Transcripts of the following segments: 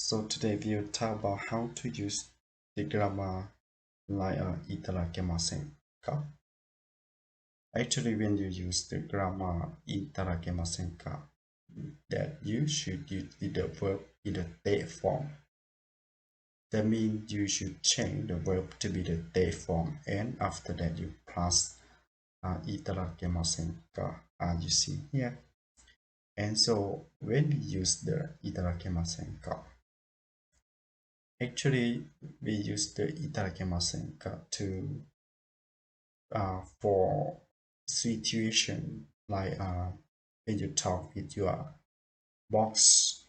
So today we will talk about how to use the grammar like itadakemasenka. Actually, when you use the grammar itadakemasenka, that you should use the verb in the te form. That means you should change the verb to be the te form, and after that you plus itadakemasenka as you see here. And so when we use the itadakemasenka, actually we use the itadakemasenka to for situation like when you talk with your boss,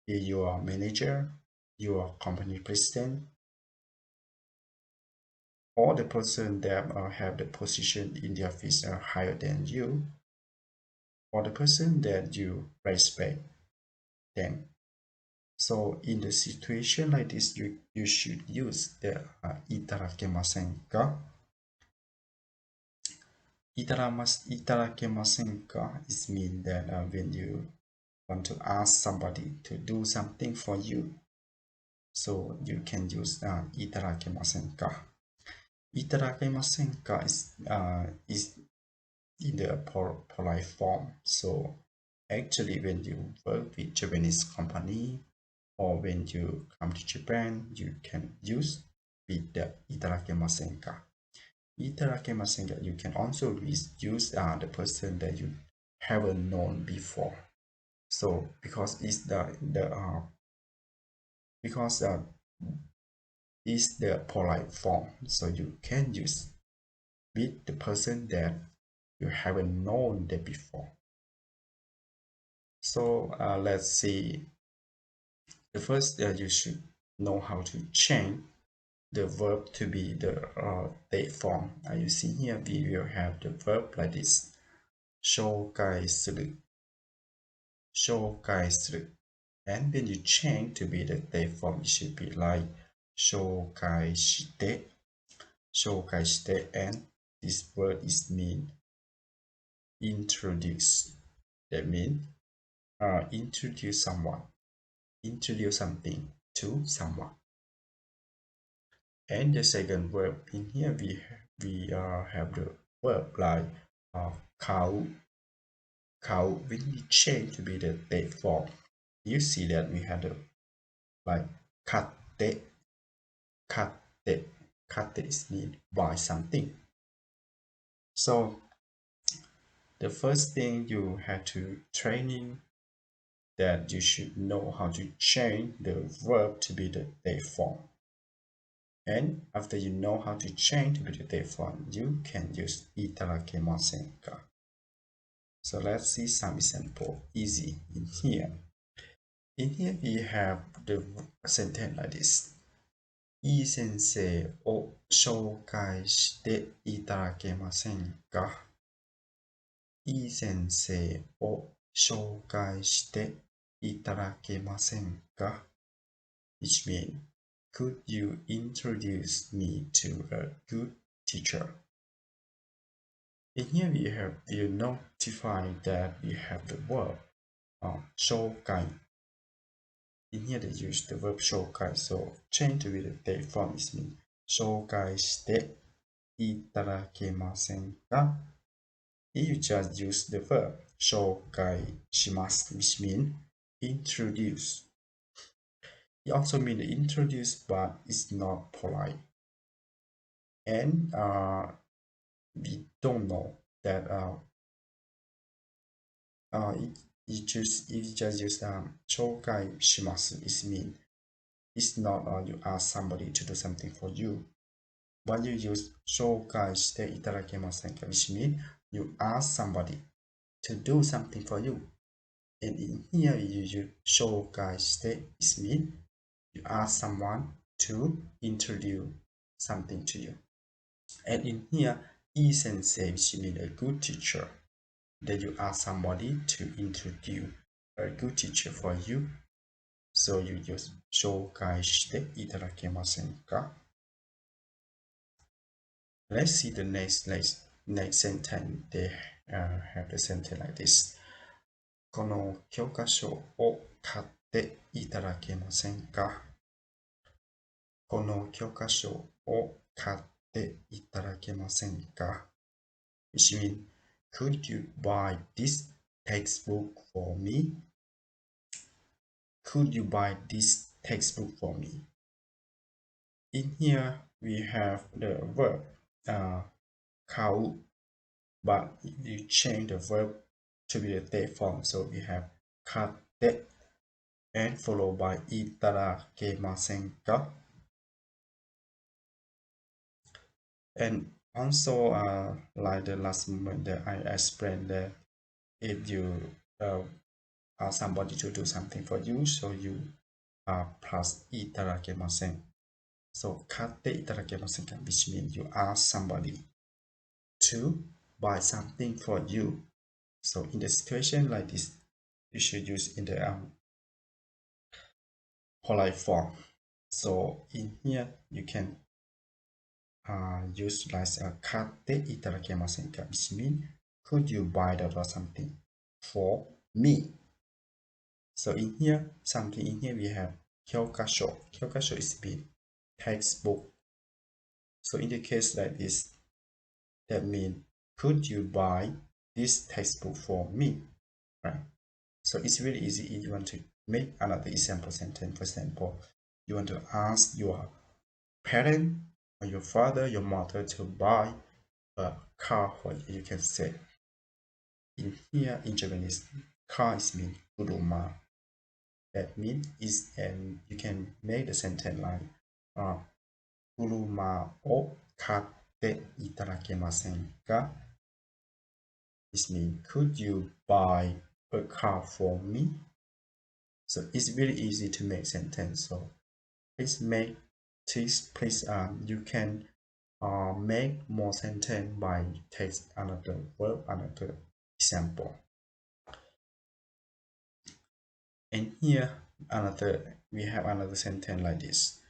your manager, your company president, or the person that have the position in the office are higher than you, or the person that you respect them. So in the situation like this, you should use the itadakemasenka. Itadakemasenka is mean that when you want to ask somebody to do something for you, so you can use itadakemasenka. Itadakemasenka is in the polite form. So actually when you work with Japanese company or when you come to Japan, you can use with the itadakemasenka. Itadakemasenka, you can also use the person that you haven't known before. So because it's it's the polite form, so you can use with the person that you haven't known that before. So let's see. The first, you should know how to change the verb to be the te form. You see here we will have the verb like this: 紹介する, 紹介する. And when you change to be the te form, it should be like 紹介して, 紹介して, and this word is mean introduce. That means introduce someone, introduce something to someone. And the second verb in here, we have the verb like 買う. 買う, when we change to be the te form, you see that we have the like 買って, 買って, 買って is mean buy something. So the first thing you have to training that you should know how to change the verb to be the te form. And after you know how to change to be the te form, you can use itadakemasenka. So let's see some example easy in here. In here we have the sentence like this: いい先生を紹介していただけませんか? いい先生を紹介していただけませんか? Which means, could you introduce me to a good teacher? In here we notify that we have the verb 紹介. In here they use the verb 紹介, so change to be the te form is mean 紹介していただけませんか? You just use the verb 紹介します, which mean introduce. It also means introduce, but it's not polite. And we don't know that you just use 紹介します is mean it's not you ask somebody to do something for you. When you use 紹介していただけませんか which mean you ask somebody to do something for you. And in here you use 紹介して is mean you ask someone to introduce something to you. And in here いい先生 which mean a good teacher. Then you ask somebody to introduce a good teacher for you. So you use 紹介していただけませんか? Let's see the next sentence. They have the sentence like this. この教科書を買っていただけませんか？この教科書を買っていただけませんか？ Which means, could you buy this textbook for me? Could you buy this textbook for me? In here, we have the verb 買う, but if you change the verb to be the third form, so we have 買って and followed by いただけませんか? And also, like the last moment that I explained that if you ask somebody to do something for you, so you plus いただけません. So 買っていただけませんか, which means you ask somebody to buy something for you. So in the situation like this, you should use in the polite form. So in here, you can use like 買っていただけませんか, which means could you buy that or something for me? So in here, something in here we have 教科書. 教科書 is mean textbook. So in the case like this, that means could you buy this textbook for me? Right? So it's really easy if you want to make another example sentence. For example, you want to ask your parent or your father, your mother to buy a car for you. You can say in here in Japanese, car is mean kuruma. That means is, and you can make the sentence like 車を買っていただけませんか? This means could you buy a car for me? So it's really easy to make sentence. So please you can make more sentence by take another verb, another example. And here we have another sentence like this.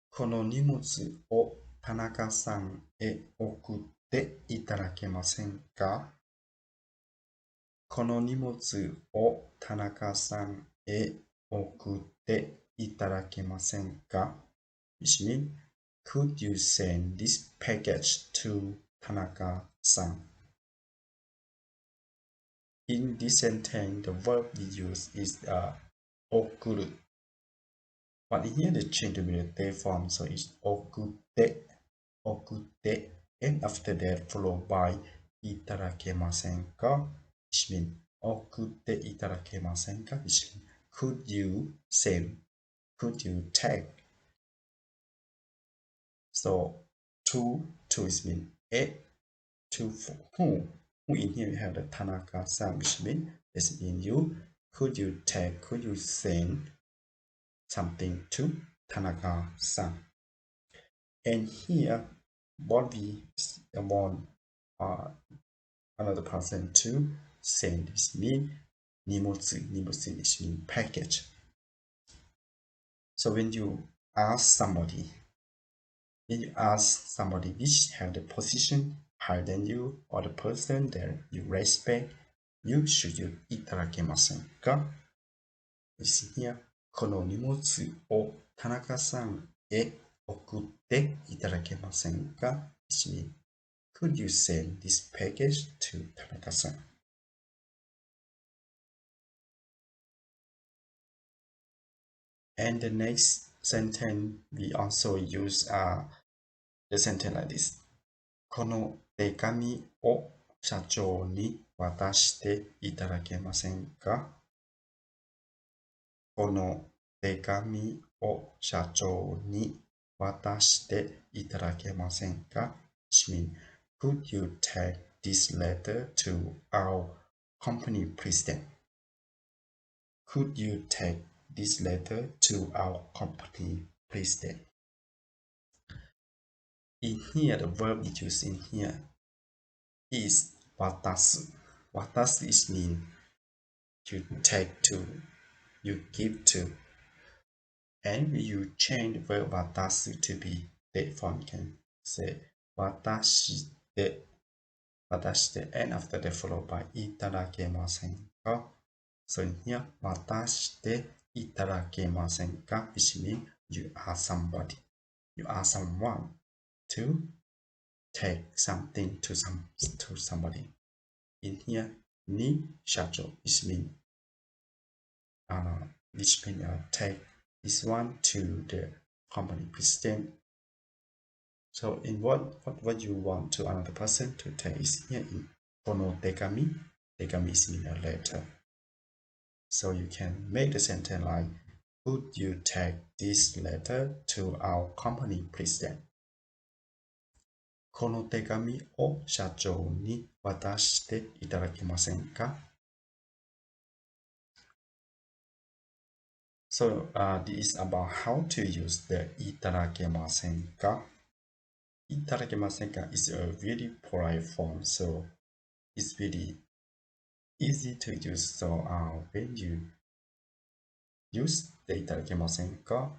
この荷物を田中さんへ送っていただけませんか? この荷物を田中さんへ送っていただけませんか? Which means, could you send this package to 田中さん? In this sentence, the verb we use is 送る. But here the change to be the third form, so it's 送って, and after that followed by いただけませんか? Which means 送っていただけませんか? Which means could you send, could you take? So to is mean to who in here we have the Tanaka-san, which means it's in you. Could you take, could you send something to Tanaka-san? And here, what we want another person to send this mean 荷物 which mean package. So when you ask somebody which have the position higher than you or the person that you respect, you should use いただけませんか? This here, この荷物を田中さんへ送っていただけませんか? Which means, could you send this package to 田中さん? And the next sentence, we also use the sentence like this. この手紙を社長に渡していただけませんか? この手紙を社長に渡していただけませんか? Which means, could you take this letter to our company president? Could you take this letter to our company president? In here, the verb we use in here is 渡す. 渡す is mean you take to, you give to. And you change the verb 渡す to be that form. You can say 渡して and after that followed by いただけませんか? So in here, 渡して itadakemasenka, which means you are somebody. You are someone to take something to somebody. In here, ni shacho, which means take this one to the company president. So in what you want to another person to take is here in kono tekami. Tekami is mean a letter. So you can make the sentence like, would you take this letter to our company president? この手紙を社長に渡していただけませんか? So this is about how to use the いただけませんか? いただけませんか is a really polite form, so it's really easy to use. So when you use the いただけませんか,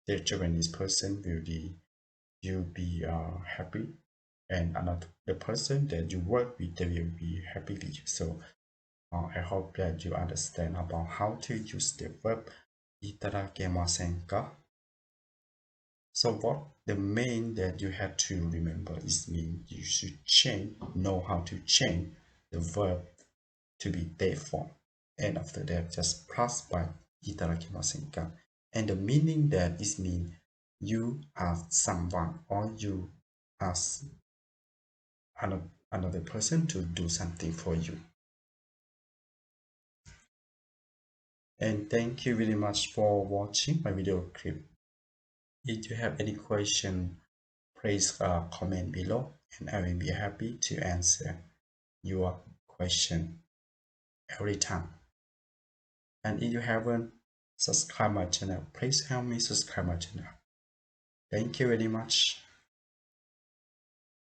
the Japanese person you'll be happy, and the person that you work with, they will be happy with you. So I hope that you understand about how to use the verb いただけませんか? So what the main that you have to remember is you should know how to change the verb to be date form, and after that just plus by いただけませんか? And the meaning that is mean you ask someone or you ask another person to do something for you. And thank you very much for watching my video clip. If you have any question, please comment below, and I will be happy to answer your question every time. And if you haven't subscribed my channel, please help me subscribe my channel. Thank you very much.